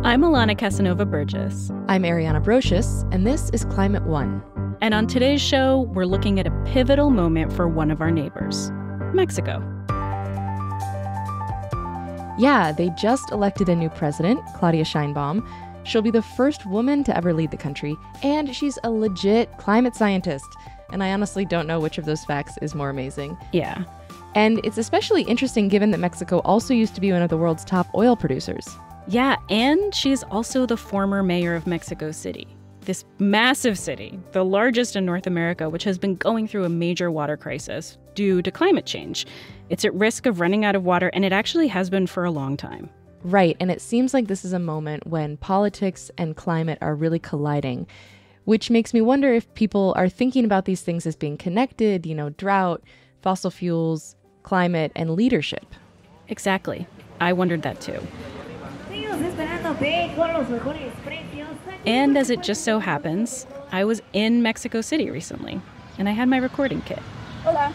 I'm Alana Casanova-Burgess. I'm Ariana Brocious, and this is Climate One. And on today's show, we're looking at a pivotal moment for one of our neighbors, Mexico. Yeah, they just elected a new president, Claudia Sheinbaum. She'll be the first woman to ever lead the country, and she's a legit climate scientist. And I honestly don't know which of those facts is more amazing. Yeah. And it's especially interesting given that Mexico also used to be one of the world's top oil producers. Yeah, and she's also the former mayor of Mexico City. This massive city, the largest in North America, which has been going through a major water crisis due to climate change. It's at risk of running out of water, and it actually has been for a long time. Right, and it seems like this is a moment when politics and climate are really colliding, which makes me wonder if people are thinking about these things as being connected, drought, fossil fuels, climate, and leadership. Exactly. I wondered that too. And as it just so happens, I was in Mexico City recently, and I had my recording kit. Hola.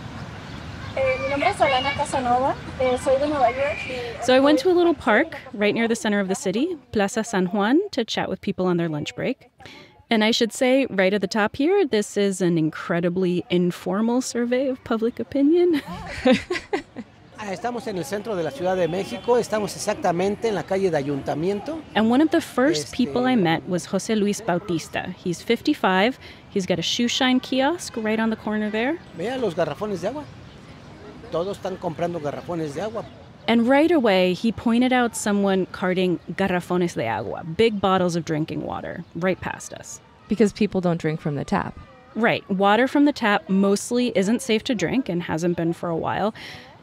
Mi nombre es Claudia Sheinbaum. Soy de Nueva York. So I went to a little park right near the center of the city, Plaza San Juan, to chat with people on their lunch break. And I should say, right at the top here, this is an incredibly informal survey of public opinion. Estamos en el centro de la Ciudad de México. Estamos exactamente en la calle de Ayuntamiento. And one of the first people I met was José Luis Bautista. He's 55. He's got a shoe shine kiosk right on the corner there. Vea los garrafones de agua. Todos están comprando garrafones de agua. And right away, he pointed out someone carting garrafones de agua, big bottles of drinking water, right past us. Because people don't drink from the tap. Right. Water from the tap mostly isn't safe to drink and hasn't been for a while.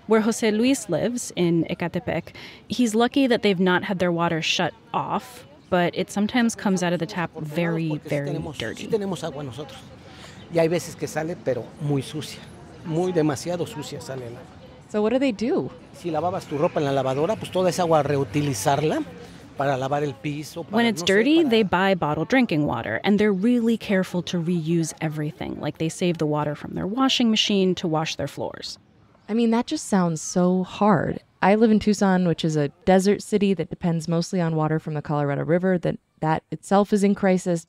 Where José Luis lives, in Ecatepec, he's lucky that they've not had their water shut off, but it sometimes comes out of the tap very, very dirty. Sí tenemos agua nosotros. Y hay veces que sale, pero muy sucia. Muy demasiado sucia sale el agua. So what do they do? Si lavabas tu ropa en la lavadora, pues toda esa agua reutilizarla para lavar el piso. When it's dirty, they buy bottled drinking water, and they're really careful to reuse everything. Like they save the water from their washing machine to wash their floors. I mean, that just sounds so hard. I live in Tucson, which is a desert city that depends mostly on water from the Colorado River. That itself is in crisis.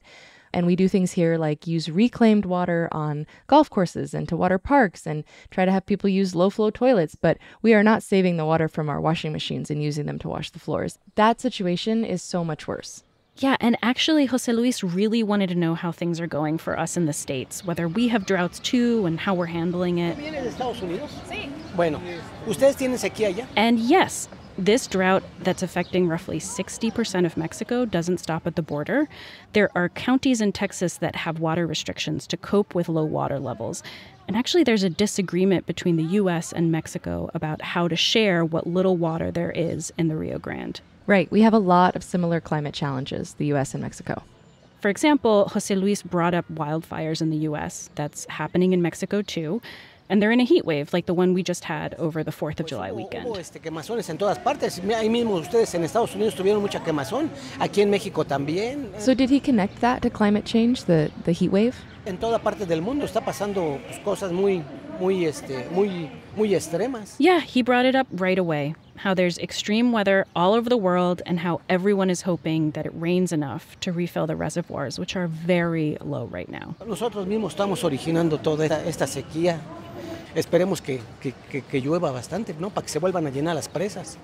And we do things here like use reclaimed water on golf courses and to water parks and try to have people use low-flow toilets. But we are not saving the water from our washing machines and using them to wash the floors. That situation is so much worse. Yeah, and actually, José Luis really wanted to know how things are going for us in the States, whether we have droughts too and how we're handling it. ¿Viene de Estados Unidos? Sí. Bueno, ¿ustedes tienen sequía allá? And yes, this drought that's affecting roughly 60% of Mexico doesn't stop at the border. There are counties in Texas that have water restrictions to cope with low water levels. And actually, there's a disagreement between the U.S. and Mexico about how to share what little water there is in the Rio Grande. Right. We have a lot of similar climate challenges, the U.S. and Mexico. For example, José Luis brought up wildfires in the U.S. That's happening in Mexico, too. And they're in a heat wave like the one we just had over the 4th of July weekend. Hubo quemazones en todas partes. Ahí mismo ustedes en Estados Unidos tuvieron mucha quemazón. Aquí en México también. So did he connect that to climate change, the heat wave? En toda parte del mundo está pasando cosas muy extremas. Yeah, he brought it up right away. How there's extreme weather all over the world and how everyone is hoping that it rains enough to refill the reservoirs, which are very low right now. Nosotros mismos estamos originando toda esta sequía. Esperemos que llueva bastante, ¿no? Para que se vuelvan a llenar las presas.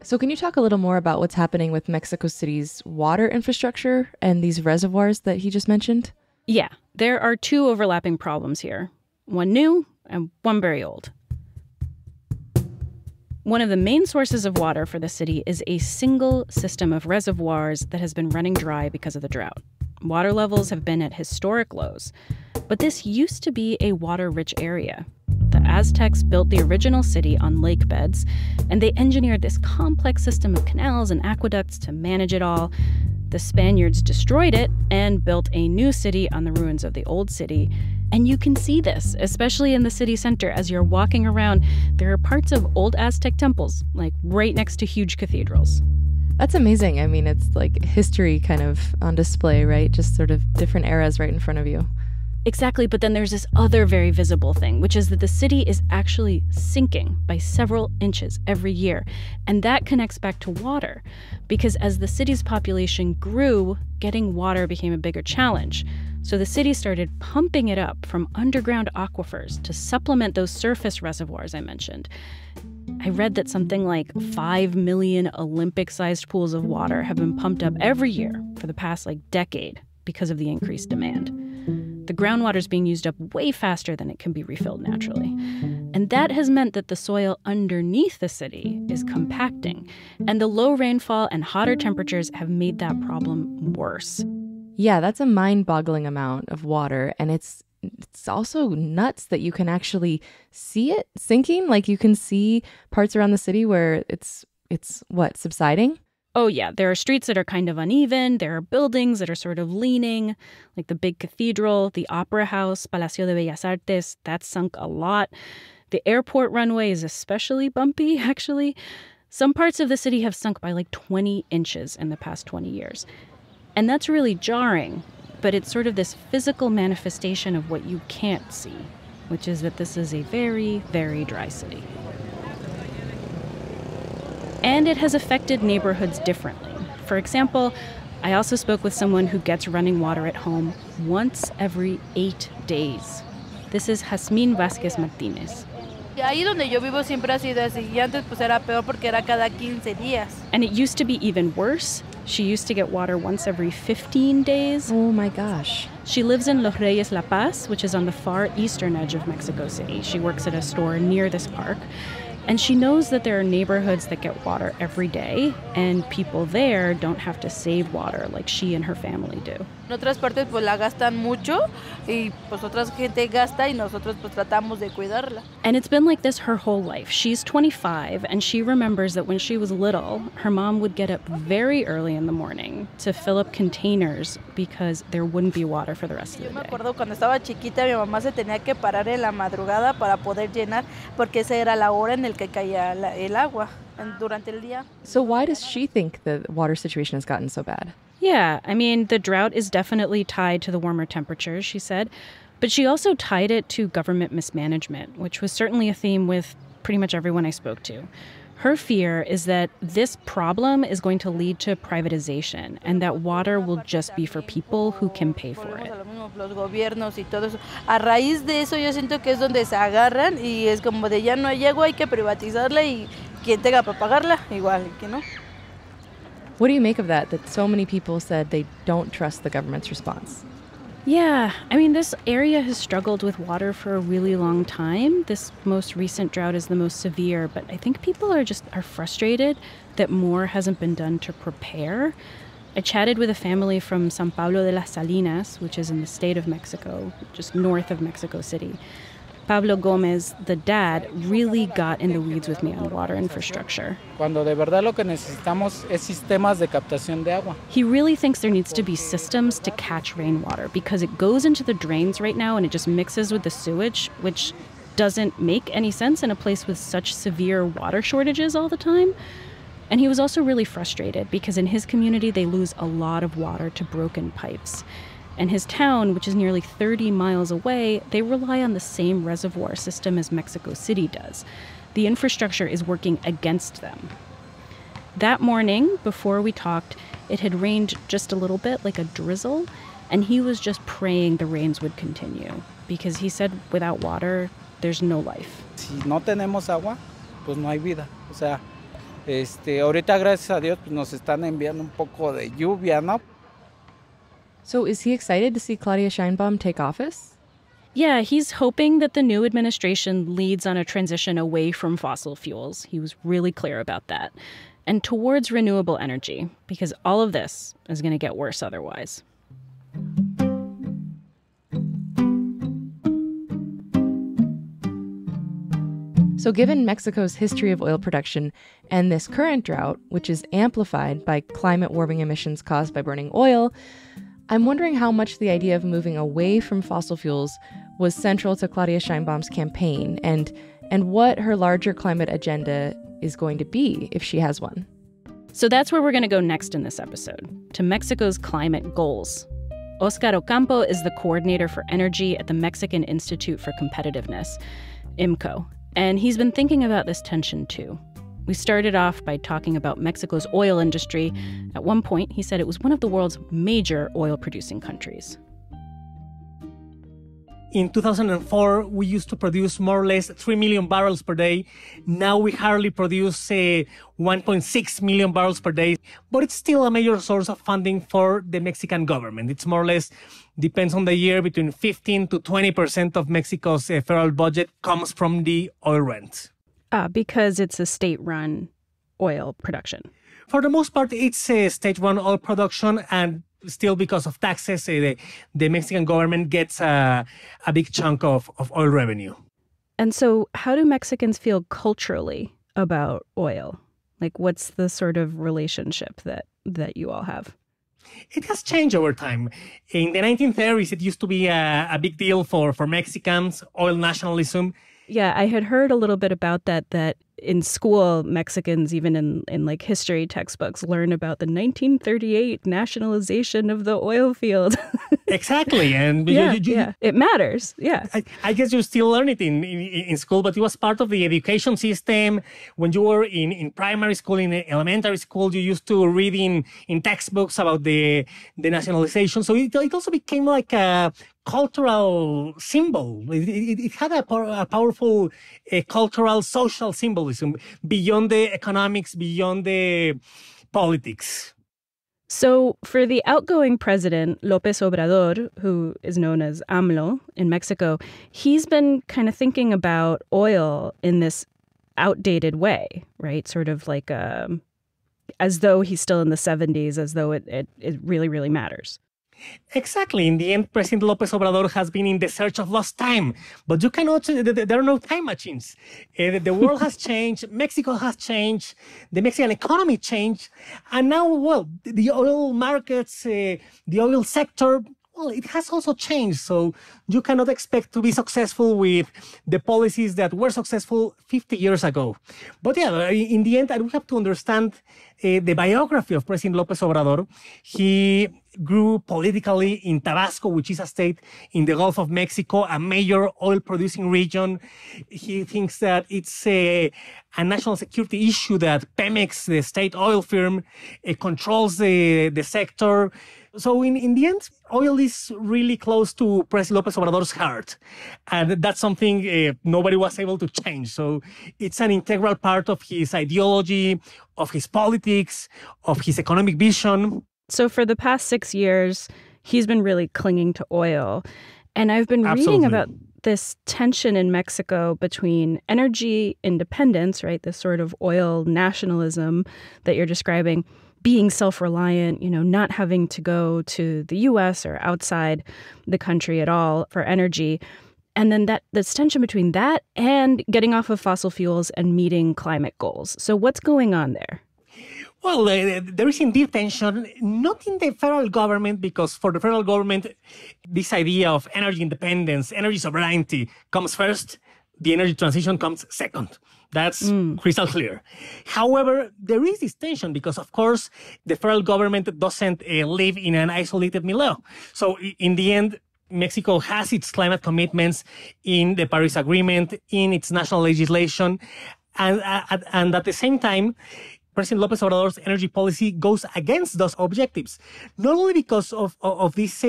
So can you talk a little more about what's happening with Mexico City's water infrastructure and these reservoirs that he just mentioned? Yeah, there are two overlapping problems here. One new and one very old. One of the main sources of water for the city is a single system of reservoirs that has been running dry because of the drought. Water levels have been at historic lows. But this used to be a water-rich area. The Aztecs built the original city on lake beds, and they engineered this complex system of canals and aqueducts to manage it all. The Spaniards destroyed it and built a new city on the ruins of the old city. And you can see this, especially in the city center. As you're walking around, there are parts of old Aztec temples, like right next to huge cathedrals. That's amazing. I mean, it's like history kind of on display, right? Just sort of different eras right in front of you. Exactly, but then there's this other very visible thing, which is that the city is actually sinking by several inches every year. And that connects back to water, because as the city's population grew, getting water became a bigger challenge. So the city started pumping it up from underground aquifers to supplement those surface reservoirs I mentioned. I read that something like 5 million Olympic-sized pools of water have been pumped up every year for the past decade because of the increased demand. The groundwater is being used up way faster than it can be refilled naturally. And that has meant that the soil underneath the city is compacting. And the low rainfall and hotter temperatures have made that problem worse. Yeah, that's a mind-boggling amount of water. And it's also nuts that you can actually see it sinking. Like you can see parts around the city where it's subsiding? Oh, yeah. There are streets that are kind of uneven. There are buildings that are sort of leaning, like the big cathedral, the Opera House, Palacio de Bellas Artes. That's sunk a lot. The airport runway is especially bumpy, actually. Some parts of the city have sunk by 20 inches in the past 20 years. And that's really jarring, but it's sort of this physical manifestation of what you can't see, which is that this is a very, very dry city. And it has affected neighborhoods differently. For example, I also spoke with someone who gets running water at home once every 8 days. This is Jasmine Vázquez Martínez. Ahí donde yo vivo siempre ha sido así. Y antes pues era peor porque era cada 15 días. And it used to be even worse. She used to get water once every 15 days. Oh my gosh. She lives in Los Reyes La Paz, which is on the far eastern edge of Mexico City. She works at a store near this park. And she knows that there are neighborhoods that get water every day, and people there don't have to save water like she and her family do. En otras partes pues la gastan mucho y pues otra gente gasta y nosotros pues tratamos de cuidarla. And it's been like this her whole life. She's 25, and she remembers that when she was little, her mom would get up very early in the morning to fill up containers because there wouldn't be water for the rest of the day. Yo me acuerdo cuando estaba chiquita, mi mamá se tenía que parar en la madrugada para poder llenar porque esa era la hora en el que caía el agua durante el día. So why does she think the water situation has gotten so bad? Yeah, I mean, the drought is definitely tied to the warmer temperatures, she said. But she also tied it to government mismanagement, which was certainly a theme with pretty much everyone I spoke to. Her fear is that this problem is going to lead to privatization and that water will just be for people who can pay for it. Los gobiernos y todo eso. A raíz de eso yo siento que es donde se agarran y es como de ya no hay agua, hay que privatizarla y quien tenga para pagarla, igual que no. What do you make of that so many people said they don't trust the government's response? Yeah, I mean, this area has struggled with water for a really long time. This most recent drought is the most severe, but I think people are frustrated that more hasn't been done to prepare. I chatted with a family from San Pablo de las Salinas, which is in the state of Mexico, just north of Mexico City. Pablo Gomez, the dad, really got in the weeds with me on water infrastructure. Cuando de verdad lo que necesitamos es sistemas de captación de agua. He really thinks there needs to be systems to catch rainwater because it goes into the drains right now and it just mixes with the sewage, which doesn't make any sense in a place with such severe water shortages all the time. And he was also really frustrated because in his community they lose a lot of water to broken pipes. And his town, which is nearly 30 miles away, they rely on the same reservoir system as Mexico City does. The infrastructure is working against them. That morning, before we talked, it had rained just a little bit, like a drizzle, and he was just praying the rains would continue because he said without water, there's no life. Si no tenemos agua, pues no hay vida. O sea, ahorita gracias a Dios pues nos están enviando un poco de lluvia, ¿no? So is he excited to see Claudia Sheinbaum take office? Yeah, he's hoping that the new administration leads on a transition away from fossil fuels. He was really clear about that. And towards renewable energy, because all of this is going to get worse otherwise. So given Mexico's history of oil production and this current drought, which is amplified by climate warming emissions caused by burning oil, I'm wondering how much the idea of moving away from fossil fuels was central to Claudia Sheinbaum's campaign and what her larger climate agenda is going to be if she has one. So that's where we're going to go next in this episode, to Mexico's climate goals. Oscar Ocampo is the coordinator for energy at the Mexican Institute for Competitiveness, IMCO, and he's been thinking about this tension too. We started off by talking about Mexico's oil industry. At one point, he said it was one of the world's major oil-producing countries. In 2004, we used to produce more or less 3 million barrels per day. Now we hardly produce 1.6 million barrels per day, but it's still a major source of funding for the Mexican government. It's more or less, depends on the year, between 15 to 20% of Mexico's federal budget comes from the oil rent. Because it's a state-run oil production. For the most part, it's a state-run oil production, and still because of taxes, the Mexican government gets a big chunk of oil revenue. And so how do Mexicans feel culturally about oil? Like, what's the sort of relationship that you all have? It has changed over time. In the 1930s, it used to be a big deal for Mexicans, oil nationalism. Yeah, I had heard a little bit about that in school, Mexicans, even in like history textbooks, learn about the 1938 nationalization of the oil field. Exactly. And yeah, it matters. Yeah. I guess you still learn it in school, but it was part of the education system. When you were in primary school, in elementary school, you used to read in textbooks about the nationalization. So it also became like a cultural symbol. It had a powerful cultural, social symbolism beyond the economics, beyond the politics. So for the outgoing president, López Obrador, who is known as AMLO in Mexico, he's been kind of thinking about oil in this outdated way, right? Sort of like as though he's still in the 70s, as though it really, really matters. Exactly. In the end, President López Obrador has been in the search of lost time. But you cannot, there are no time machines. The world has changed. Mexico has changed. The Mexican economy changed. And now, well, the oil markets, the oil sector, well, it has also changed. So you cannot expect to be successful with the policies that were successful 50 years ago. But yeah, in the end, we have to understand the biography of President López Obrador. He grew politically in Tabasco, which is a state in the Gulf of Mexico, a major oil-producing region. He thinks that it's a national security issue that Pemex, the state oil firm, controls the sector. So in the end, oil is really close to President López Obrador's heart. And that's something nobody was able to change. So it's an integral part of his ideology, of his politics, of his economic vision. So for the past 6 years, he's been really clinging to oil. And I've been Absolutely. reading about this tension in Mexico between energy independence, right, this sort of oil nationalism that you're describing, being self-reliant, not having to go to the U.S. or outside the country at all for energy. And then this tension between that and getting off of fossil fuels and meeting climate goals. So what's going on there? Well, there is indeed tension, not in the federal government, because for the federal government, this idea of energy independence, energy sovereignty comes first. The energy transition comes second. That's crystal clear. However, there is this tension because, of course, the federal government doesn't live in an isolated milieu. So in the end, Mexico has its climate commitments in the Paris Agreement, in its national legislation. And at the same time, President López Obrador's energy policy goes against those objectives, not only because of this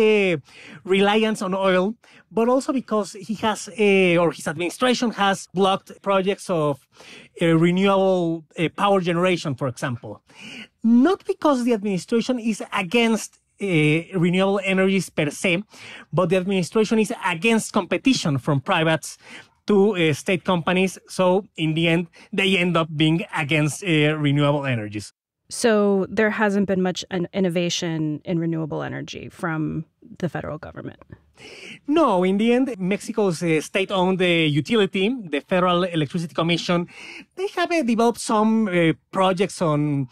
reliance on oil, but also because he has, or his administration has blocked projects of renewable power generation, for example. Not because the administration is against renewable energies per se, but the administration is against competition from privates to state companies. So in the end, they end up being against renewable energies. So there hasn't been much innovation in renewable energy from the federal government. No, in the end, Mexico's state-owned utility, the Federal Electricity Commission, they have developed some projects on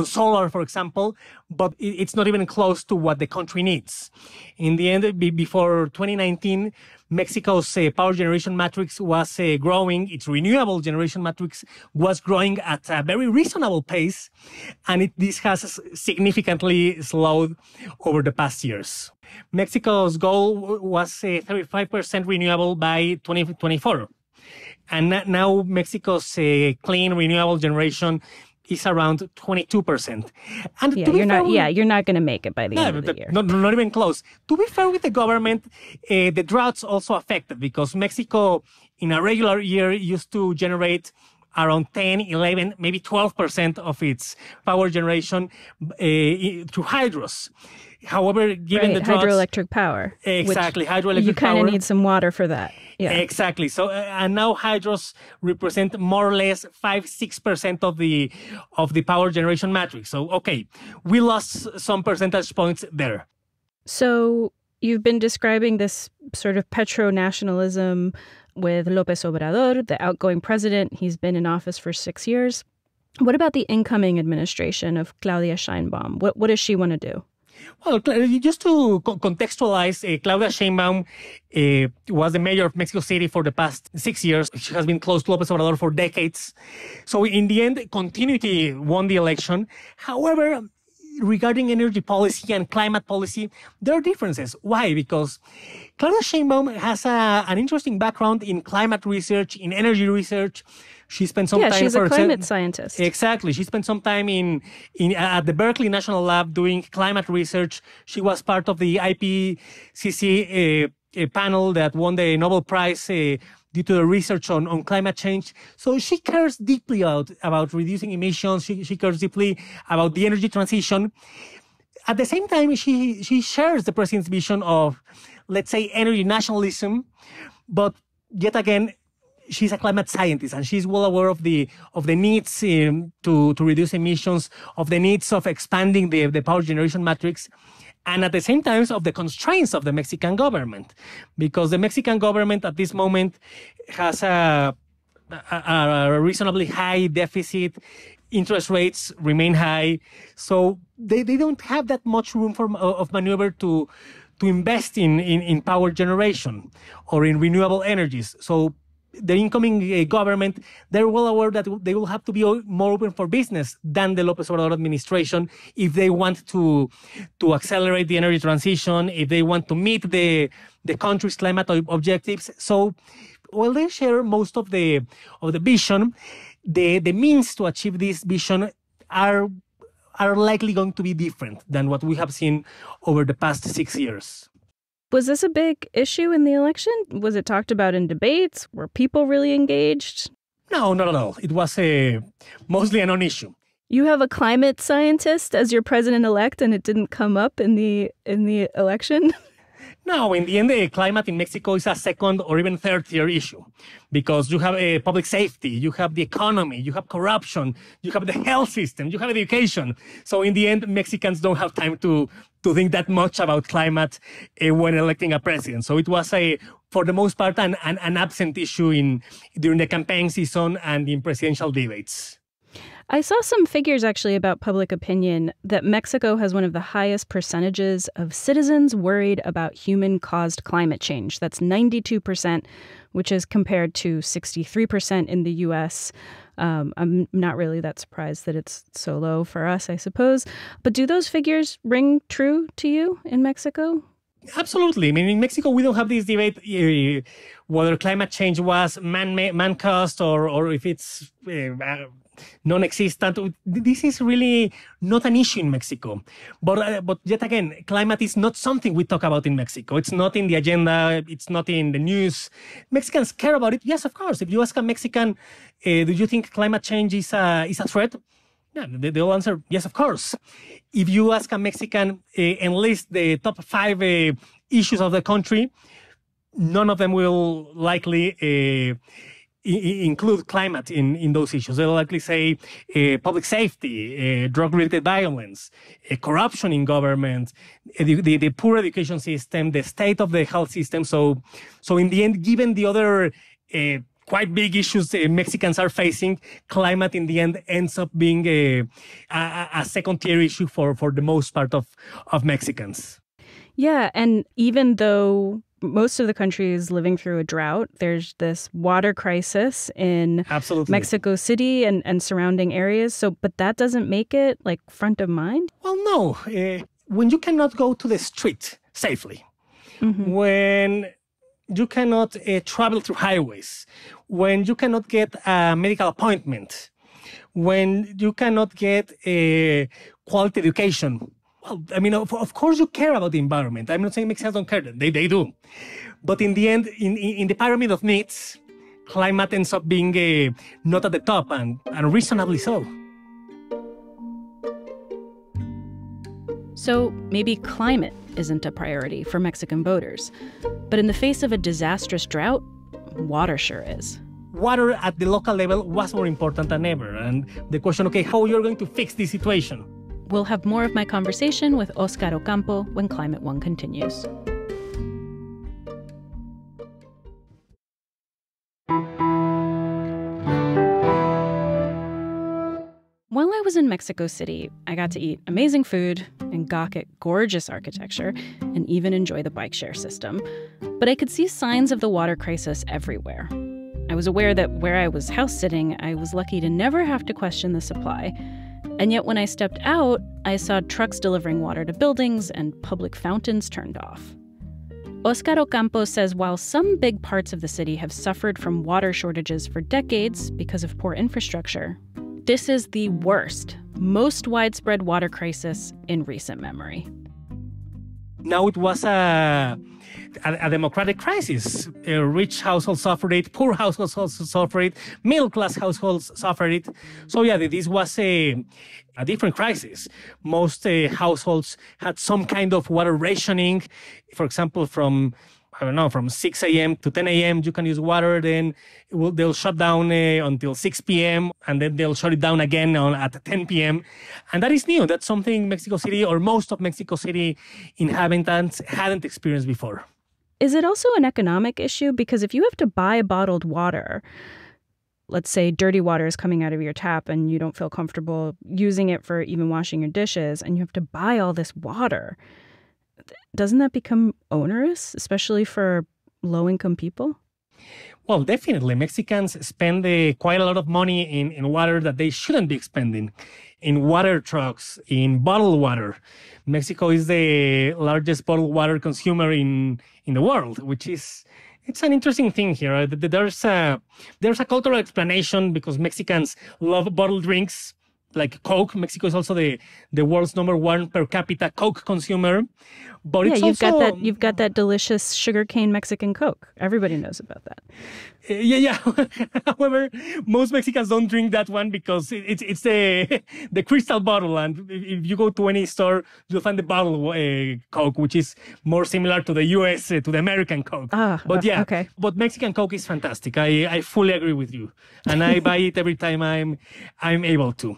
solar, for example, but it's not even close to what the country needs. In the end, before 2019, Mexico's power generation matrix was growing. Its renewable generation matrix was growing at a very reasonable pace, and this has significantly slowed over the past years. Mexico's goal was 35% renewable by 2024. And now Mexico's clean renewable generation is around 22%. And you're not going to make it by the end of the year. Not even close. To be fair with the government, the droughts also affected because Mexico in a regular year used to generate around 10, 11, maybe 12% of its power generation through hydros. However, given the droughts... hydroelectric power. Exactly, hydroelectric power. You kind of need some water for that. Yeah. Exactly. So, and now hydros represent more or less 5-6% of the power generation matrix. So, okay, we lost some percentage points there. So, you've been describing this sort of petro-nationalism with López Obrador, the outgoing president. He's been in office for 6 years. What about the incoming administration of Claudia Sheinbaum? What does she want to do? Well, just to contextualize, Claudia Sheinbaum was the mayor of Mexico City for the past 6 years. She has been close to López Obrador for decades. So in the end, continuity won the election. However, regarding energy policy and climate policy, there are differences. Why? Because Claudia Sheinbaum has an interesting background in climate research, in energy research. She spent some time... she's a climate scientist. Exactly. She spent some time at the Berkeley National Lab doing climate research. She was part of the IPCC panel that won the Nobel Prize due to the research on climate change. So she cares deeply about reducing emissions. She cares deeply about the energy transition. At the same time, she shares the president's vision of, let's say, energy nationalism. But yet again, she's a climate scientist, and she's well aware of the needs to reduce emissions, of the needs of expanding the power generation matrix, and at the same time of the constraints of the Mexican government, because the Mexican government at this moment has a reasonably high deficit. Interest rates remain high, so they don't have that much room of maneuver to invest in power generation or in renewable energies. So the incoming government, they're well aware that they will have to be more open for business than the López Obrador administration if they want to accelerate the energy transition, if they want to meet the country's climate objectives. So while they share most of the vision, the means to achieve this vision are likely going to be different than what we have seen over the past 6 years. Was this a big issue in the election? Was it talked about in debates? Were people really engaged? No, not at all. It was mostly a non-issue. You have a climate scientist as your president-elect, and it didn't come up in the election? No, in the end, the climate in Mexico is a second or even third-tier issue because you have public safety, you have the economy, you have corruption, you have the health system, you have education. So in the end, Mexicans don't have time to think that much about climate when electing a president. So it was, for the most part, an absent issue during the campaign season and in presidential debates. I saw some figures actually about public opinion that Mexico has one of the highest percentages of citizens worried about human-caused climate change. That's 92%, which is compared to 63% in the U.S. I'm not really that surprised that it's so low for us, I suppose. But do those figures ring true to you in Mexico? Absolutely. I mean, in Mexico, we don't have this debate whether climate change was man-caused or if it's non-existent. This is really not an issue in Mexico. But yet again, climate is not something we talk about in Mexico. It's not in the agenda. It's not in the news. Mexicans care about it. Yes, of course. If you ask a Mexican, do you think climate change is a threat? Yeah, they'll answer, yes, of course. If you ask a Mexican and list the top 5 issues of the country, none of them will likely include climate in those issues. They'll likely say public safety, drug-related violence, corruption in government, the poor education system, the state of the health system. So in the end, given the other quite big issues Mexicans are facing, climate in the end ends up being a second-tier issue for the most part of Mexicans. Yeah, and even though most of the country is living through a drought, there's this water crisis in Mexico City and surrounding areas. But that doesn't make it like front of mind? Well, no. when you cannot go to the street safely, when you cannot travel through highways, when you cannot get a medical appointment, when you cannot get a quality education. Well, I mean, of course you care about the environment. I'm not saying Mexicans don't care. They do. But in the end, in the pyramid of needs, climate ends up being not at the top, and reasonably so. So maybe climate isn't a priority for Mexican voters. But in the face of a disastrous drought, water sure is. Water at the local level was more important than ever. And the question, okay, how you're going to fix this situation? We'll have more of my conversation with Oscar Ocampo when Climate One continues. While I was in Mexico City, I got to eat amazing food and gawk at gorgeous architecture and even enjoy the bike share system. But I could see signs of the water crisis everywhere. I was aware that where I was house sitting, I was lucky to never have to question the supply. And yet when I stepped out, I saw trucks delivering water to buildings and public fountains turned off. Oscar Ocampo says while some big parts of the city have suffered from water shortages for decades because of poor infrastructure, this is the worst, most widespread water crisis in recent memory. Now it was a democratic crisis. Rich households suffered it, poor households also suffered it, middle-class households suffered it. So yeah, this was a different crisis. Most households had some kind of water rationing. For example, from 6 a.m. to 10 a.m. you can use water, then they'll shut down until 6 p.m. and then they'll shut it down again at 10 p.m. And that is new. That's something Mexico City or most of Mexico City inhabitants hadn't experienced before. Is it also an economic issue? Because if you have to buy bottled water, let's say dirty water is coming out of your tap and you don't feel comfortable using it for even washing your dishes, and you have to buy all this water, doesn't that become onerous, especially for low-income people? Well, definitely. Mexicans spend quite a lot of money in water that they shouldn't be spending, in water trucks, in bottled water. Mexico is the largest bottled water consumer in the world, which is, it's an interesting thing here. There's a cultural explanation because Mexicans love bottled drinks like Coke. Mexico is also the world's #1 per capita Coke consumer. But yeah, it's you've got that delicious sugarcane Mexican Coke. Everybody knows about that. Yeah. However, most Mexicans don't drink that one because it's the crystal bottle, and if you go to any store, you'll find the bottle Coke, which is more similar to the U.S. To the American Coke. But yeah, okay. But Mexican Coke is fantastic. I fully agree with you, and I buy it every time I'm able to.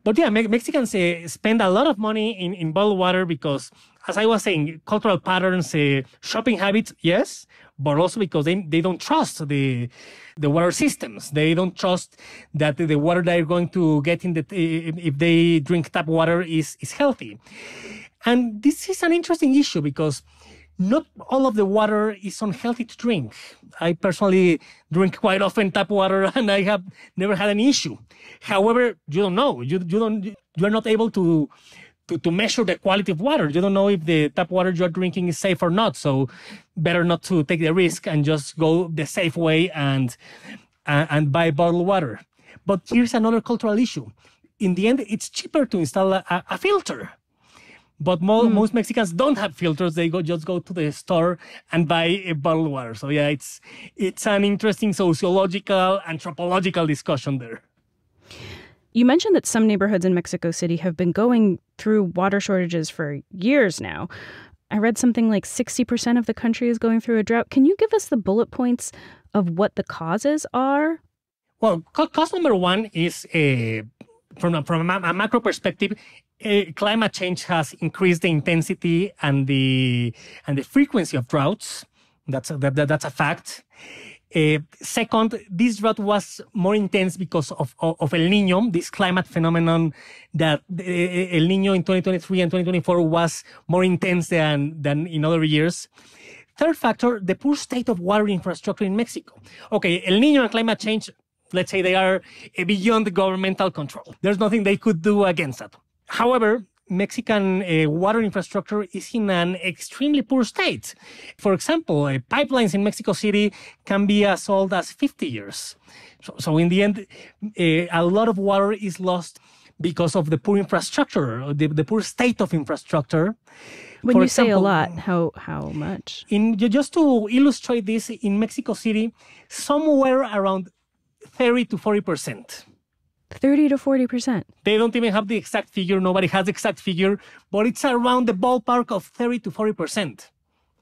But yeah, Mexicans spend a lot of money in bottled water because, as I was saying, cultural patterns, shopping habits, yes, but also because they don't trust the water systems. They don't trust that the water they're going to get if they drink tap water is healthy. And this is an interesting issue because not all of the water is unhealthy to drink. I personally drink quite often tap water, and I have never had an issue. However, you don't know. You're not able to measure the quality of water. You don't know if the tap water you're drinking is safe or not. So better not to take the risk and just go the safe way and buy bottled water. But here's another cultural issue. In the end, it's cheaper to install a filter. But most Mexicans don't have filters. They just go to the store and buy a bottled water. So yeah, it's an interesting sociological, anthropological discussion there. You mentioned that some neighborhoods in Mexico City have been going through water shortages for years now. I read something like 60% of the country is going through a drought. Can you give us the bullet points of what the causes are? Well, cause number one is, from a macro perspective, climate change has increased the intensity and the frequency of droughts. That's a fact. Second, this drought was more intense because of El Niño, this climate phenomenon that El Niño in 2023 and 2024 was more intense than in other years. Third factor, the poor state of water infrastructure in Mexico. Okay, El Niño and climate change, let's say they are beyond governmental control. There's nothing they could do against that. However, Mexican water infrastructure is in an extremely poor state. For example, pipelines in Mexico City can be as old as 50 years. So in the end, a lot of water is lost because of the poor infrastructure, the poor state of infrastructure. When For you say a example, lot, how much? Just to illustrate this, in Mexico City, somewhere around 30 to 40%. 30 to 40%. They don't even have the exact figure. Nobody has the exact figure, but it's around the ballpark of 30 to 40%.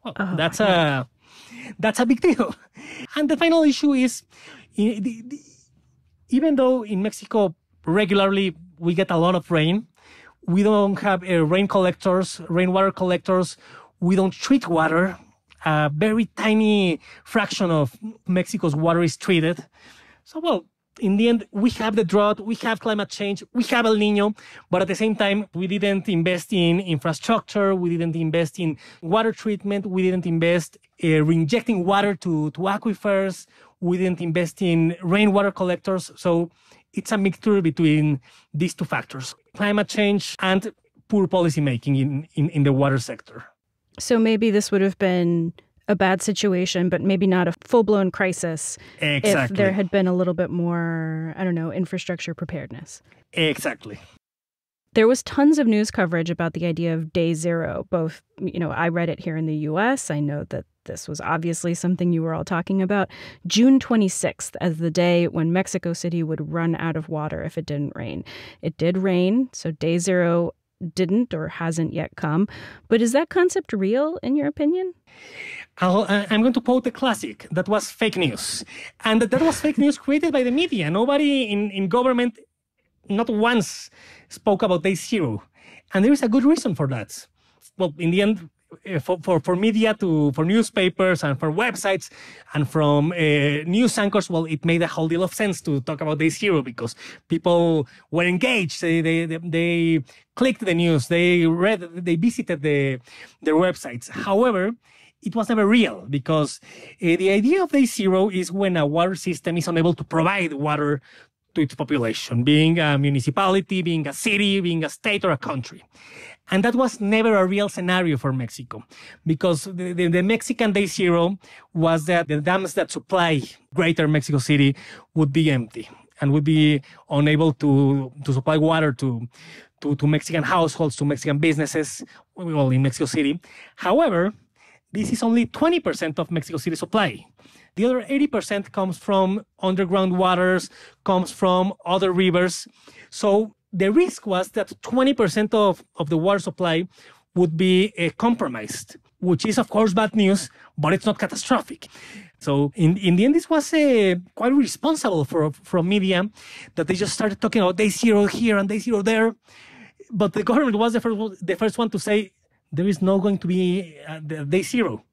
Well, that's a big deal. And the final issue is, even though in Mexico regularly we get a lot of rain, we don't have rainwater collectors. We don't treat water. A very tiny fraction of Mexico's water is treated. So, well, in the end, we have the drought, we have climate change, we have El Nino, but at the same time, we didn't invest in infrastructure, we didn't invest in water treatment, we didn't invest in reinjecting water to aquifers, we didn't invest in rainwater collectors. So it's a mixture between these two factors, climate change and poor policymaking in the water sector. So maybe this would have been a bad situation, but maybe not a full-blown crisis. Exactly. If there had been a little bit more, infrastructure preparedness. Exactly. There was tons of news coverage about the idea of day zero. Both, I read it here in the U.S. I know that this was obviously something you were all talking about. June 26th as the day when Mexico City would run out of water if it didn't rain. It did rain, so day zero didn't or hasn't yet come. But is that concept real, in your opinion? I'm going to quote a classic. That was fake news. And that was fake news created by the media. Nobody in government, not once, spoke about day zero. And there is a good reason for that. Well, in the end, for media, for newspapers and for websites and from news anchors, well, it made a whole deal of sense to talk about day zero because people were engaged. They clicked the news, they read, they visited their websites. However, it was never real because the idea of day zero is when a water system is unable to provide water to its population, being a municipality, being a city, being a state or a country. And that was never a real scenario for Mexico because the Mexican day zero was that the dams that supply greater Mexico City would be empty and would be unable to supply water to Mexican households, to Mexican businesses, well, in Mexico City. However, this is only 20% of Mexico City supply. The other 80% comes from underground waters, comes from other rivers. So the risk was that 20% of the water supply would be compromised, which is, of course, bad news, but it's not catastrophic. So in the end, this was quite responsible from media that they just started talking about day zero here and day zero there. But the government was the first one to say, there is not going to be day zero.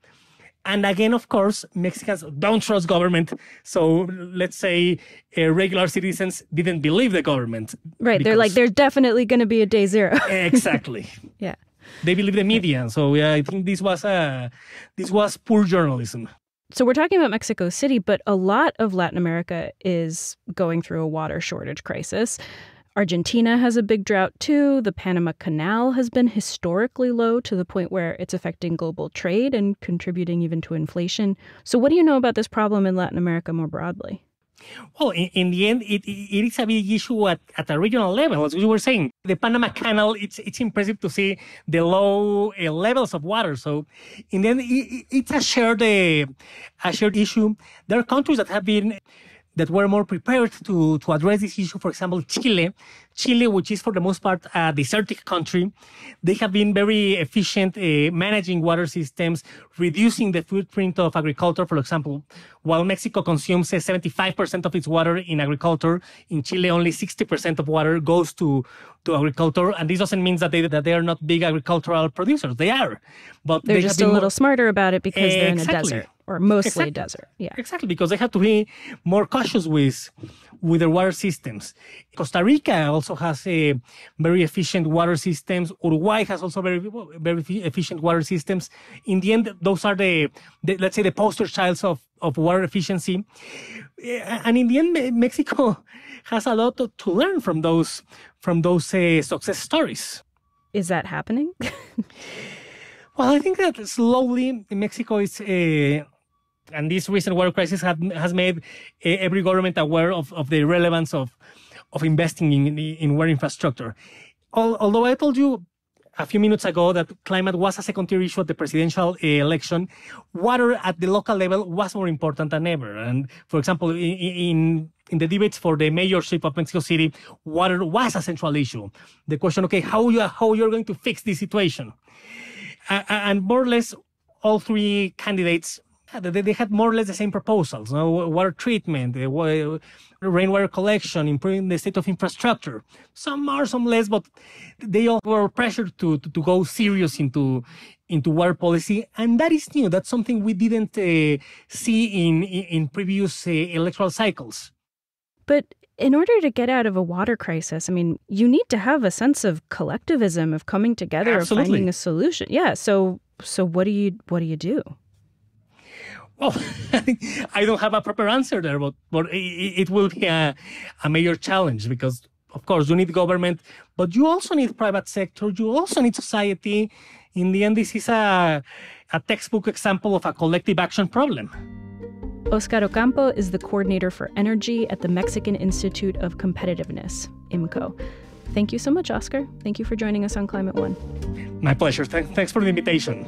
And again, of course, Mexicans don't trust government. So let's say regular citizens didn't believe the government. Right. They're like, there's definitely going to be a day zero. Exactly. Yeah. They believe the media. So yeah, I think this was poor journalism. So we're talking about Mexico City, but a lot of Latin America is going through a water shortage crisis. Argentina has a big drought too. The Panama Canal has been historically low to the point where it's affecting global trade and contributing even to inflation. So what do you know about this problem in Latin America more broadly? Well, in the end, it is a big issue at a regional level. As you were saying, the Panama Canal, it's impressive to see the low levels of water. So in the end, it's a shared issue. There are countries that were more prepared to address this issue. For example, Chile, which is for the most part a desertic country, they have been very efficient managing water systems, reducing the footprint of agriculture. For example, while Mexico consumes 75% of its water in agriculture, in Chile only 60% of water goes to agriculture. And this doesn't mean that they are not big agricultural producers. They are. But they're just a little smarter about it because they're in a Exactly. desert. Or mostly desert. Yeah. Exactly, because they have to be more cautious with their water systems. Costa Rica also has very efficient water systems. Uruguay has also very efficient water systems. In the end, those are let's say the poster childs of water efficiency. And in the end, Mexico has a lot to learn from those success stories. Is that happening? Well, I think that slowly Mexico is, and this recent water crisis has made every government aware of the relevance of investing in water infrastructure. Although I told you a few minutes ago that climate was a secondary issue at the presidential election, water at the local level was more important than ever. And for example, in the debates for the mayorship of Mexico City, water was a central issue. The question, okay, how you're going to fix this situation? And more or less, all three candidates, they had more or less the same proposals. Water treatment, rainwater collection, improving the state of infrastructure. Some more, some less, but they all were pressured to go serious into water policy. And that is new. That's something we didn't see in previous electoral cycles. But in order to get out of a water crisis, I mean, you need to have a sense of collectivism, of coming together, Absolutely. of finding a solution. Yeah. So what do you do? Well, I don't have a proper answer there, but it will be a major challenge because, of course, you need government, but you also need private sector. You also need society. In the end, this is a textbook example of a collective action problem. Oscar Ocampo is the coordinator for energy at the Mexican Institute of Competitiveness, IMCO. Thank you so much, Oscar. Thank you for joining us on Climate One. My pleasure. Thanks for the invitation.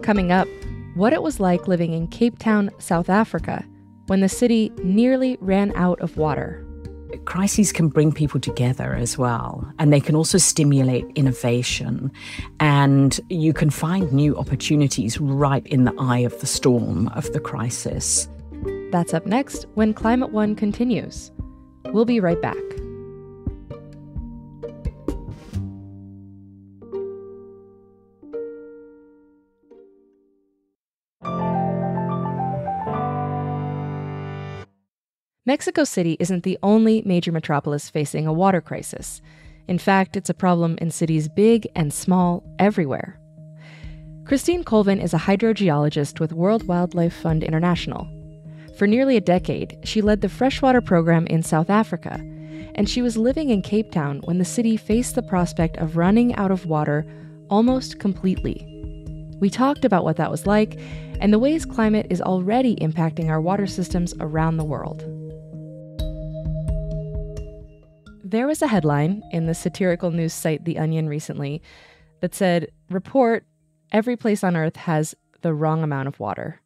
Coming up, what it was like living in Cape Town, South Africa, when the city nearly ran out of water. Crises can bring people together as well, and they can also stimulate innovation, and you can find new opportunities right in the eye of the storm of the crisis. That's up next when Climate One continues. We'll be right back. Mexico City isn't the only major metropolis facing a water crisis. In fact, it's a problem in cities big and small everywhere. Christine Colvin is a hydrogeologist with World Wildlife Fund International. For nearly a decade, she led the freshwater program in South Africa, and she was living in Cape Town when the city faced the prospect of running out of water almost completely. We talked about what that was like and the ways climate is already impacting our water systems around the world. There was a headline in the satirical news site The Onion recently that said, "Report, every place on Earth has the wrong amount of water."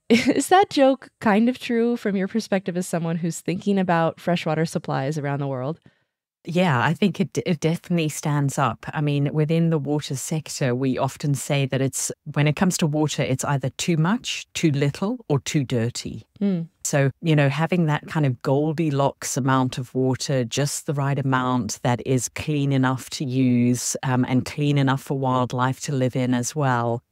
Is that joke kind of true from your perspective as someone who's thinking about freshwater supplies around the world? Yeah, I think it definitely stands up. I mean, within the water sector, we often say that when it comes to water, it's either too much, too little, or too dirty. So, having that kind of Goldilocks amount of water, just the right amount that is clean enough to use and clean enough for wildlife to live in as well,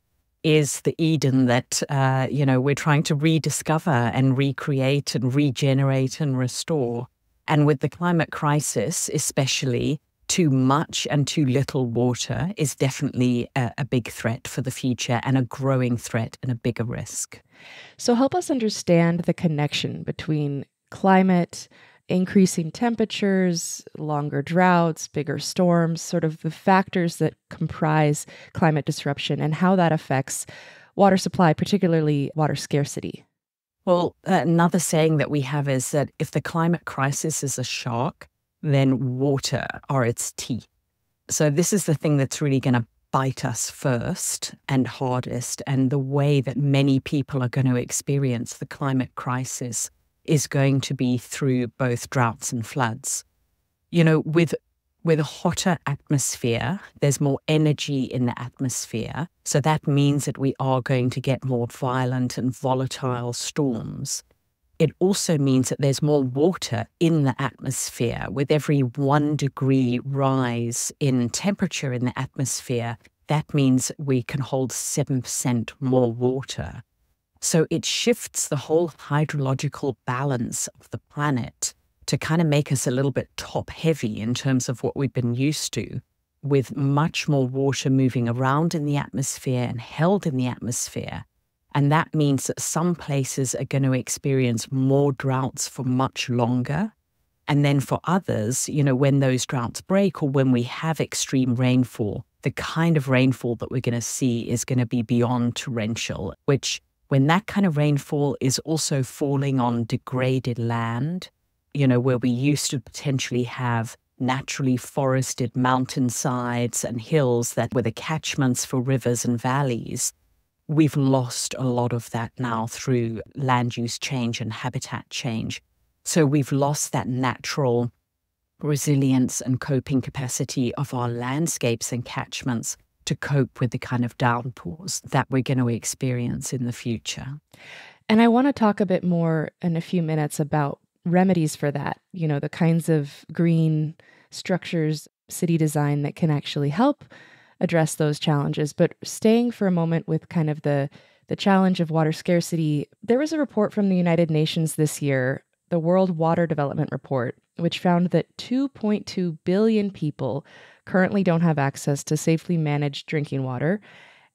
is the Eden that, we're trying to rediscover and recreate and regenerate and restore. And with the climate crisis, especially, too much and too little water is definitely a big threat for the future and a growing threat and a bigger risk. So help us understand the connection between climate, increasing temperatures, longer droughts, bigger storms, sort of the factors that comprise climate disruption and how that affects water supply, particularly water scarcity. Well, another saying that we have is that if the climate crisis is a shark, then water are its teeth. So this is the thing that's really going to bite us first and hardest. And the way that many people are going to experience the climate crisis is going to be through both droughts and floods. With a hotter atmosphere, there's more energy in the atmosphere. So that means that we are going to get more violent and volatile storms. It also means that there's more water in the atmosphere. With every 1 degree rise in temperature in the atmosphere, that means we can hold 7% more water. So it shifts the whole hydrological balance of the planet to kind of make us a little bit top heavy in terms of what we've been used to, with much more water moving around in the atmosphere and held in the atmosphere. And that means that some places are going to experience more droughts for much longer, And then for others, when those droughts break or when we have extreme rainfall, the kind of rainfall that we're going to see is going to be beyond torrential, which when that kind of rainfall is also falling on degraded land, where we used to potentially have naturally forested mountainsides and hills that were the catchments for rivers and valleys, we've lost a lot of that now through land use change and habitat change. So we've lost that natural resilience and coping capacity of our landscapes and catchments to cope with the kind of downpours that we're going to experience in the future. And I want to talk a bit more in a few minutes about remedies for that, the kinds of green structures, city design that can actually help address those challenges. But staying for a moment with kind of the challenge of water scarcity, there was a report from the United Nations this year, the World Water Development Report, which found that 2.2 billion people currently don't have access to safely managed drinking water,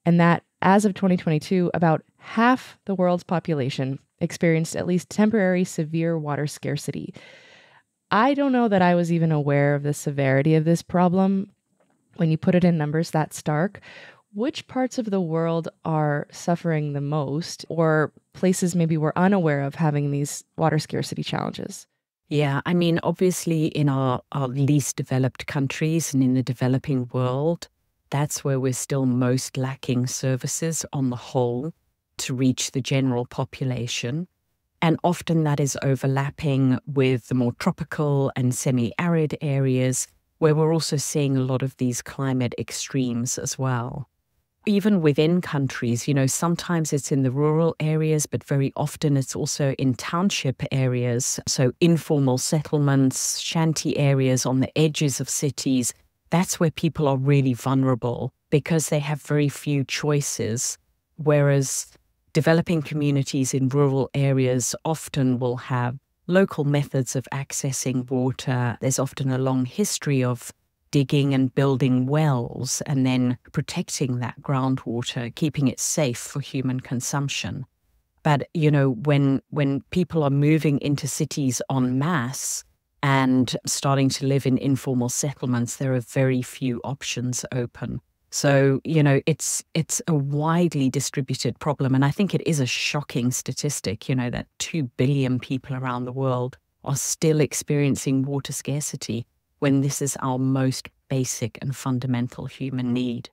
and that as of 2022, about half the world's population experienced at least temporary severe water scarcity. I don't know that I was even aware of the severity of this problem. When you put it in numbers that stark, which parts of the world are suffering the most, or places maybe we're unaware of having these water scarcity challenges? Yeah, I mean, obviously in our least developed countries and in the developing world, that's where we're still most lacking services on the whole to reach the general population. And often that is overlapping with the more tropical and semi-arid areas where we're also seeing a lot of these climate extremes as well. Even within countries, sometimes it's in the rural areas, but very often it's also in township areas. So informal settlements, shanty areas on the edges of cities, that's where people are really vulnerable because they have very few choices. Whereas developing communities in rural areas often will have local methods of accessing water. There's often a long history of digging and building wells and then protecting that groundwater, keeping it safe for human consumption. But, when people are moving into cities en masse and starting to live in informal settlements, there are very few options open. So, it's a widely distributed problem. And I think it is a shocking statistic, that 2 billion people around the world are still experiencing water scarcity when this is our most basic and fundamental human need.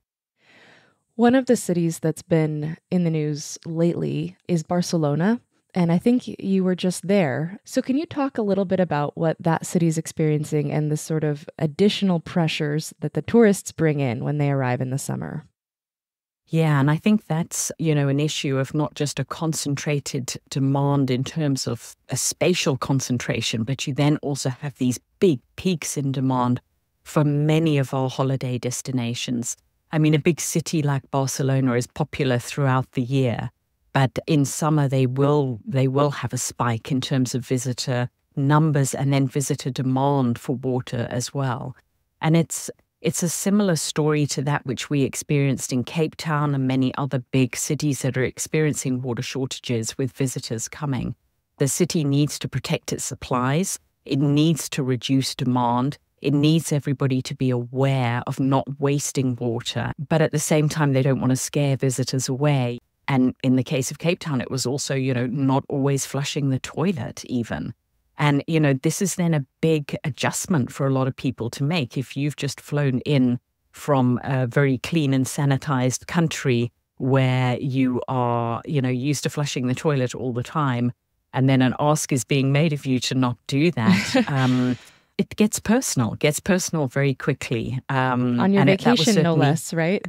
One of the cities that's been in the news lately is Barcelona, and I think you were just there. So can you talk a little bit about what that city is experiencing and the sort of additional pressures that the tourists bring in when they arrive in the summer? Yeah, and I think that's, an issue of not just a concentrated demand in terms of a spatial concentration, but you then also have these big peaks in demand for many of our holiday destinations. I mean, a big city like Barcelona is popular throughout the year, but in summer they will have a spike in terms of visitor numbers and then visitor demand for water as well. And it's a similar story to that which we experienced in Cape Town and many other big cities that are experiencing water shortages with visitors coming. The city needs to protect its supplies. It needs to reduce demand. It needs everybody to be aware of not wasting water. But at the same time, they don't want to scare visitors away. And in the case of Cape Town, it was also, not always flushing the toilet even. And, this is then a big adjustment for a lot of people to make. If you've just flown in from a very clean and sanitized country where you are, used to flushing the toilet all the time, and then an ask is being made of you to not do that, it gets personal very quickly. On your vacation, no less, right?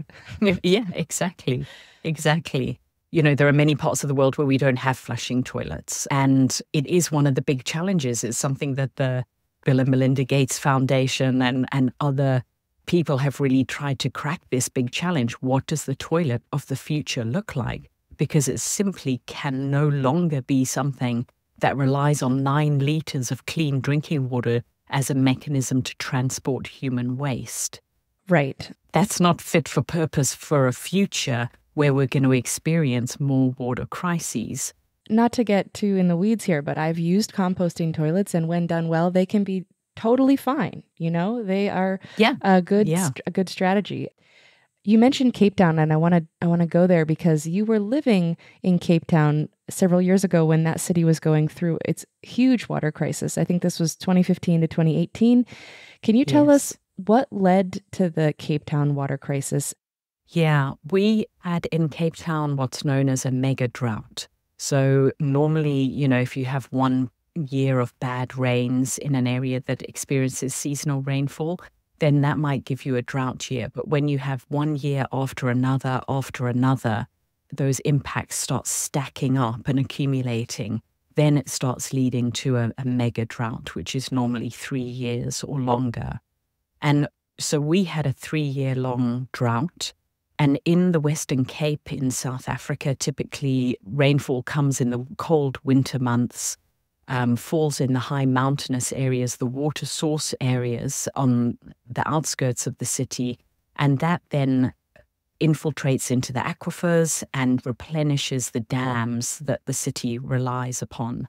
Yeah, exactly. There are many parts of the world where we don't have flushing toilets. And it is one of the big challenges. It's something that the Bill and Melinda Gates Foundation and other people have really tried to crack this big challenge. What does the toilet of the future look like? Because it simply can no longer be something that relies on 9 liters of clean drinking water as a mechanism to transport human waste. Right. That's not fit for purpose for a future where we're going to experience more water crises. not to get too in the weeds here, but I've used composting toilets, and when done well, they can be totally fine. You know, they are a good strategy. You mentioned Cape Town, and I want to go there because you were living in Cape Town several years ago when that city was going through its huge water crisis. I think this was 2015 to 2018. Can you tell us what led to the Cape Town water crisis? Yeah, we had in Cape Town what's known as a mega drought. So normally, you know, if you have 1 year of bad rains in an area that experiences seasonal rainfall, then that might give you a drought year. But when you have 1 year after another, those impacts start stacking up and accumulating. Then it starts leading to a mega drought, which is normally 3 years or longer. And so we had a 3-year-long drought. And in the Western Cape in South Africa, typically rainfall comes in the cold winter months, falls in the high mountainous areas, the water source areas on the outskirts of the city, and that then infiltrates into the aquifers and replenishes the dams that the city relies upon.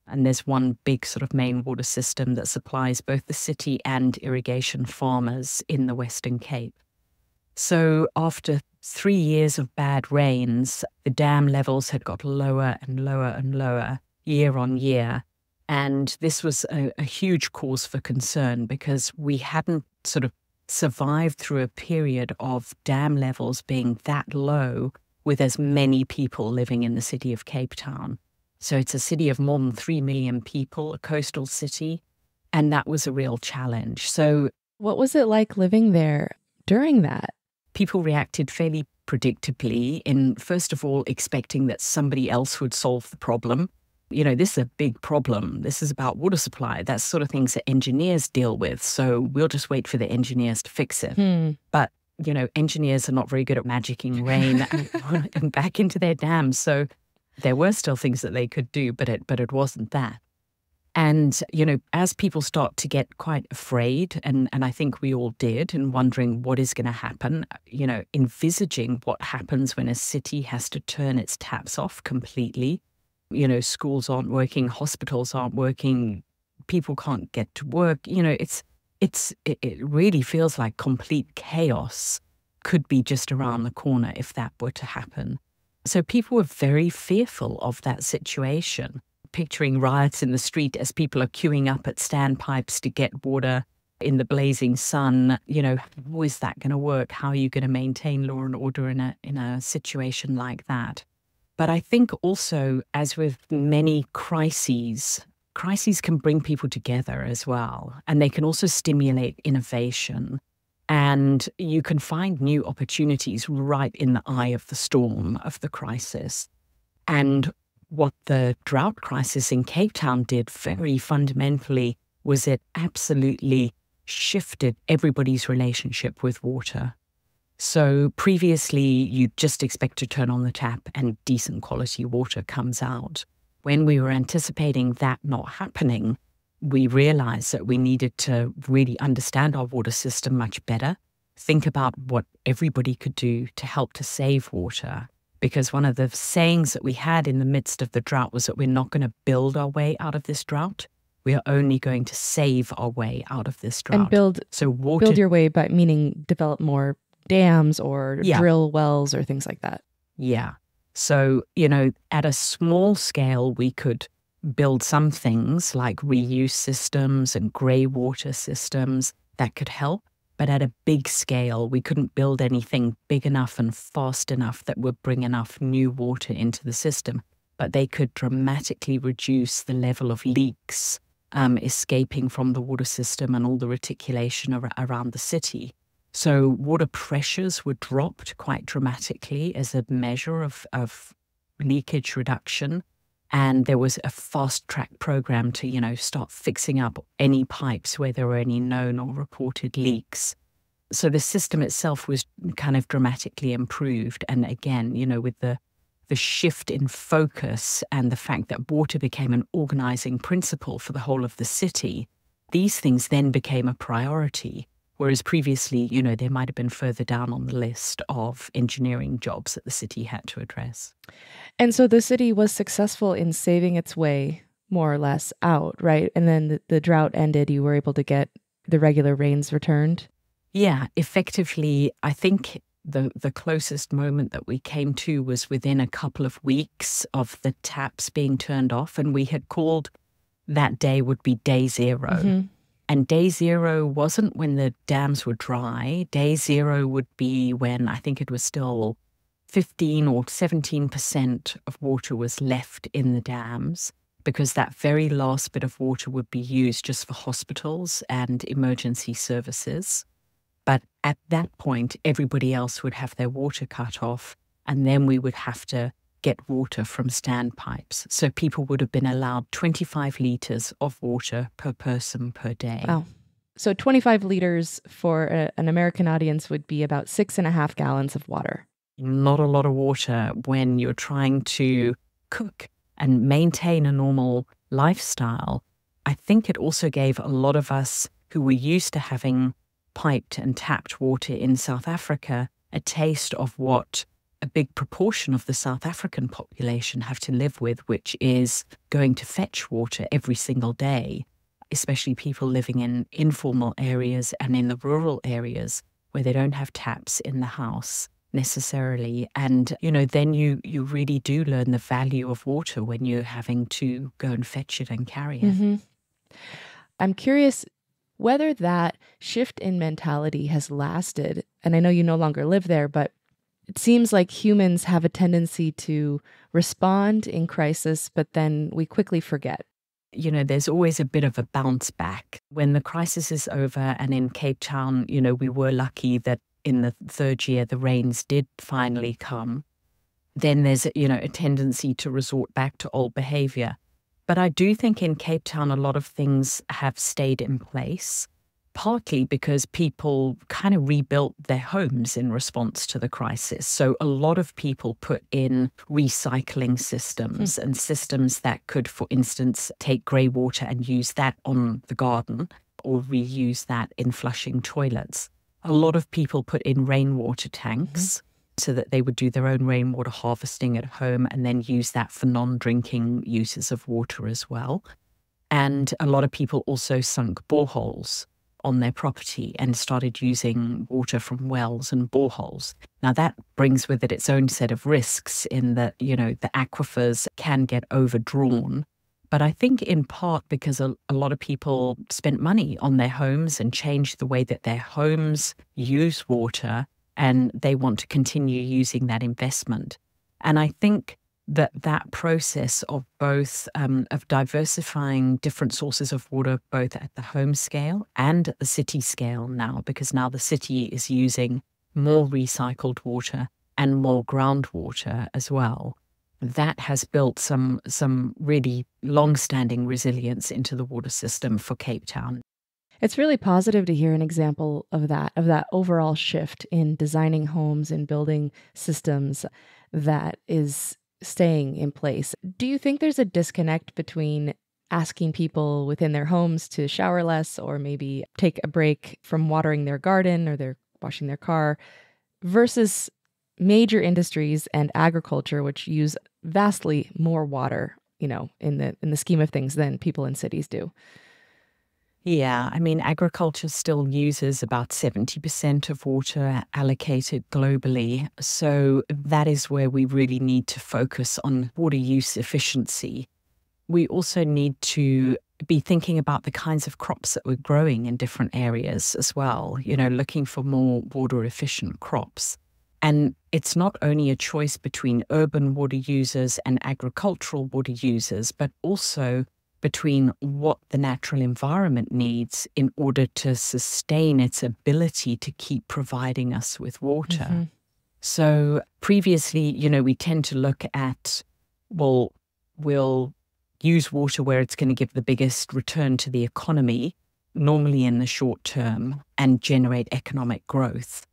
And there's one big sort of main water system that supplies both the city and irrigation farmers in the Western Cape. So after 3 years of bad rains, the dam levels had got lower and lower and lower year on year. And this was a huge cause for concern because we hadn't sort of survived through a period of dam levels being that low with as many people living in the city of Cape Town. So it's a city of more than 3 million people, a coastal city, and that was a real challenge. So what was it like living there during that? People reacted fairly predictably in, first of all, expecting that somebody else would solve the problem. You know, this is a big problem. This is about water supply. That's sort of things that engineers deal with. So we'll just wait for the engineers to fix it. But, you know, engineers are not very good at magicking rain and back into their dams. So there were still things that they could do, but it wasn't that. And, you know, as people start to get quite afraid, and I think we all did, and wondering what is going to happen, you know, envisaging what happens when a city has to turn its taps off completely. You know, schools aren't working, hospitals aren't working, people can't get to work. You know, it really feels like complete chaos could be just around the corner if that were to happen. So people were very fearful of that situation, picturing riots in the street as people are queuing up at standpipes to get water in the blazing sun. You know, how is that going to work? How are you going to maintain law and order in a situation like that? But I think also, as with many crises can bring people together as well. And they can also stimulate innovation. And you can find new opportunities right in the eye of the storm of the crisis. And what the drought crisis in Cape Town did very fundamentally was it absolutely shifted everybody's relationship with water. So previously, you'd just expect to turn on the tap and decent quality water comes out. When we were anticipating that not happening, we realized that we needed to really understand our water system much better, think about what everybody could do to help to save water. Because one of the sayings that we had in the midst of the drought was that we're not going to build our way out of this drought. We are only going to save our way out of this drought. And build your way by meaning develop more dams or drill wells or things like that. Yeah. So, you know, at a small scale, we could build some things like reuse systems and grey water systems that could help. But at a big scale, we couldn't build anything big enough and fast enough that would bring enough new water into the system. But they could dramatically reduce the level of leaks escaping from the water system and all the reticulation around the city. So water pressures were dropped quite dramatically as a measure of leakage reduction. And there was a fast-track program to, you know, start fixing up any pipes where there were any known or reported leaks. So the system itself was kind of dramatically improved. And again, you know, with the shift in focus and the fact that water became an organizing principle for the whole of the city, these things then became a priority. Whereas previously, they might have been further down on the list of engineering jobs that the city had to address. And so the city was successful in saving its way more or less out, right? And then the drought ended, you were able to get the regular rains returned? Yeah, effectively, I think the closest moment that we came to was within a couple of weeks of the taps being turned off, and we had called that day would be day zero. Mm-hmm. And day zero wasn't when the dams were dry. Day zero would be when I think it was still 15 or 17% of water was left in the dams, because that very last bit of water would be used just for hospitals and emergency services. But at that point, everybody else would have their water cut off, and then we would have to get water from standpipes. So people would have been allowed 25 litres of water per person per day. Wow. So 25 liters for an American audience would be about 6.5 gallons of water. Not a lot of water when you're trying to cook and maintain a normal lifestyle. I think it also gave a lot of us who were used to having piped and tapped water in South Africa a taste of what a big proportion of the South African population have to live with, which is going to fetch water every single day, especially people living in informal areas and in the rural areas where they don't have taps in the house necessarily. And, then you really do learn the value of water when you're having to go and fetch it and carry it. Mm-hmm. I'm curious whether that shift in mentality has lasted. And I know you no longer live there, but it seems like humans have a tendency to respond in crisis, but then we quickly forget. There's always a bit of a bounce back. When the crisis is over, and in Cape Town, we were lucky that in the third year the rains did finally come, then there's a tendency to resort back to old behavior. But I do think in Cape Town a lot of things have stayed in place, partly because people kind of rebuilt their homes in response to the crisis. So a lot of people put in recycling systems and systems that could, for instance, take grey water and use that on the garden or reuse that in flushing toilets. A lot of people put in rainwater tanks so that they would do their own rainwater harvesting at home and then use that for non-drinking uses of water as well. And a lot of people also sunk boreholes on their property and started using water from wells and boreholes. Now that brings with it its own set of risks in that, the aquifers can get overdrawn. But I think in part because a lot of people spent money on their homes and changed the way that their homes use water, and they want to continue using that investment. And I think that process of both of diversifying different sources of water, both at the home scale and at the city scale now, because now the city is using more recycled water and more groundwater as well, that has built some really long-standing resilience into the water system for Cape Town. It's really positive to hear an example of that overall shift in designing homes and building systems that is staying in place. Do you think there's a disconnect between asking people within their homes to shower less or maybe take a break from watering their garden or they're washing their car versus major industries and agriculture, which use vastly more water, in the scheme of things than people in cities do? Yeah, agriculture still uses about 70% of water allocated globally. So that is where we really need to focus on water use efficiency. We also need to be thinking about the kinds of crops that we're growing in different areas as well, looking for more water efficient crops. And it's not only a choice between urban water users and agricultural water users, but also between what the natural environment needs in order to sustain its ability to keep providing us with water. Mm-hmm. So previously, we tend to look at, we'll use water where it's going to give the biggest return to the economy, normally in the short term, and generate economic growth.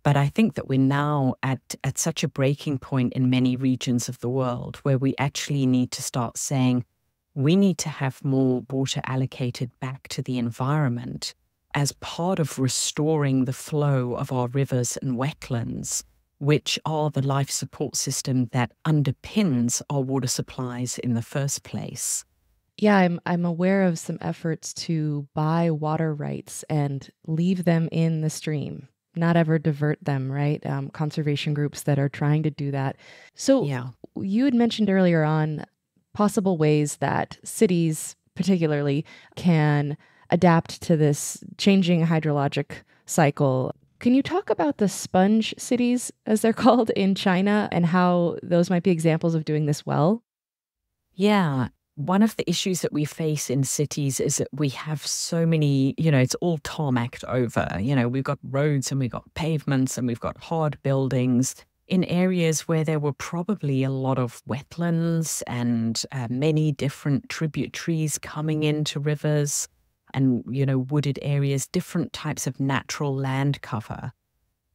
But I think that we're now at such a breaking point in many regions of the world where we actually need to start saying, we need to have more water allocated back to the environment as part of restoring the flow of our rivers and wetlands, which are the life support system that underpins our water supplies in the first place. Yeah, I'm aware of some efforts to buy water rights and leave them in the stream, not ever divert them, right? Conservation groups that are trying to do that. So Yeah. you had mentioned earlier on possible ways that cities particularly can adapt to this changing hydrologic cycle. Can you talk about the sponge cities, as they're called, in China, and how those might be examples of doing this well? Yeah. One of the issues that we face in cities is that we have so many, it's all tarmacked over. We've got roads and we've got pavements and we've got hard buildings in areas where there were probably a lot of wetlands and many different tributaries coming into rivers and, wooded areas, different types of natural land cover.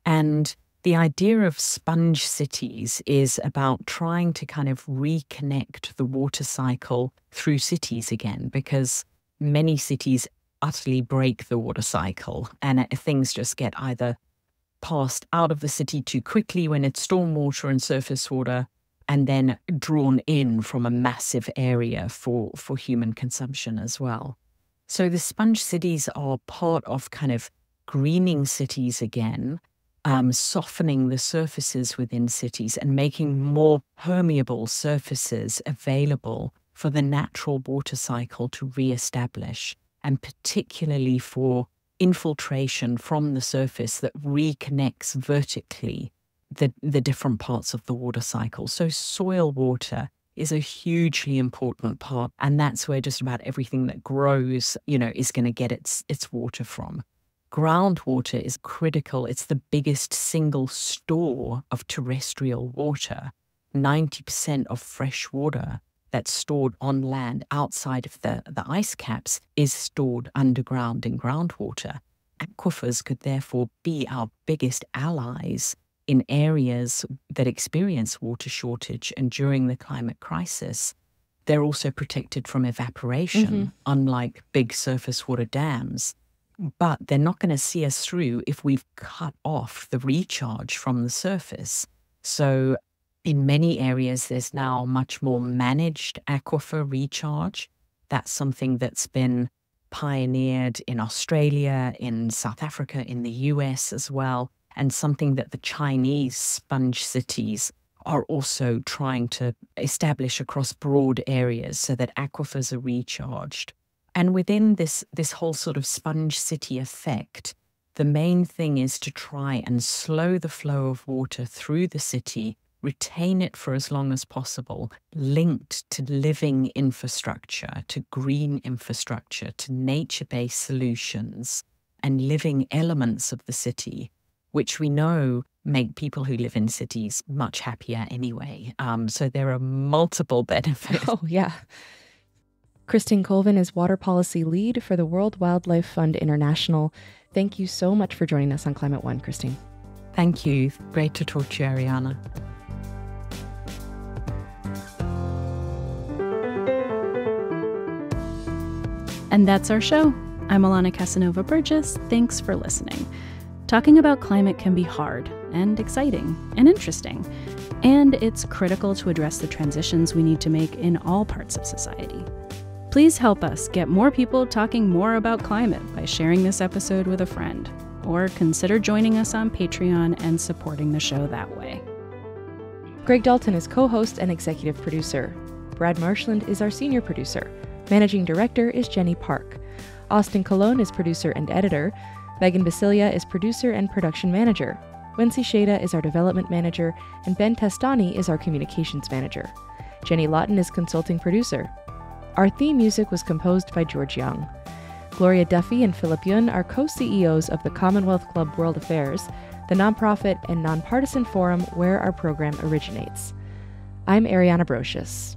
And the idea of sponge cities is about trying to kind of reconnect the water cycle through cities again, because many cities utterly break the water cycle and things just get either passed out of the city too quickly when it's stormwater and surface water, and then drawn in from a massive area for human consumption as well. So the sponge cities are part of kind of greening cities again, softening the surfaces within cities and making more permeable surfaces available for the natural water cycle to reestablish, and particularly for infiltration from the surface that reconnects vertically the different parts of the water cycle. So soil water is a hugely important part, and that's where just about everything that grows, is going to get its water from. Groundwater is critical. It's the biggest single store of terrestrial water. 90% of fresh water that's stored on land outside of the ice caps is stored underground in groundwater. Aquifers could therefore be our biggest allies in areas that experience water shortage, and during the climate crisis, they're also protected from evaporation, unlike big surface water dams. But they're not going to see us through if we've cut off the recharge from the surface. So in many areas, there's now much more managed aquifer recharge. That's something that's been pioneered in Australia, in South Africa, in the US as well, and something that the Chinese sponge cities are also trying to establish across broad areas so that aquifers are recharged. And within this whole sort of sponge city effect, the main thing is to try and slow the flow of water through the city, retain it for as long as possible, linked to living infrastructure, to green infrastructure, to nature-based solutions and living elements of the city, which we know make people who live in cities much happier anyway. So there are multiple benefits. Oh, yeah. Christine Colvin is Water Policy Lead for the World Wildlife Fund International. Thank you so much for joining us on Climate One, Christine. Thank you. Great to talk to you, Ariana. And that's our show. I'm Alana Casanova Burgess. Thanks for listening. Talking about climate can be hard and exciting and interesting, and it's critical to address the transitions we need to make in all parts of society. Please help us get more people talking more about climate by sharing this episode with a friend, or consider joining us on Patreon and supporting the show that way. Greg Dalton is co-host and executive producer. Brad Marshland is our senior producer. Managing director is Jenny Park. Austin Colon is producer and editor. Megan Basilia is producer and production manager. Wency Sheda is our development manager, and Ben Testani is our communications manager. Jenny Lawton is consulting producer. Our theme music was composed by George Young. Gloria Duffy and Philip Yun are co-CEOs of the Commonwealth Club World Affairs, the nonprofit and nonpartisan forum where our program originates. I'm Ariana Brocious.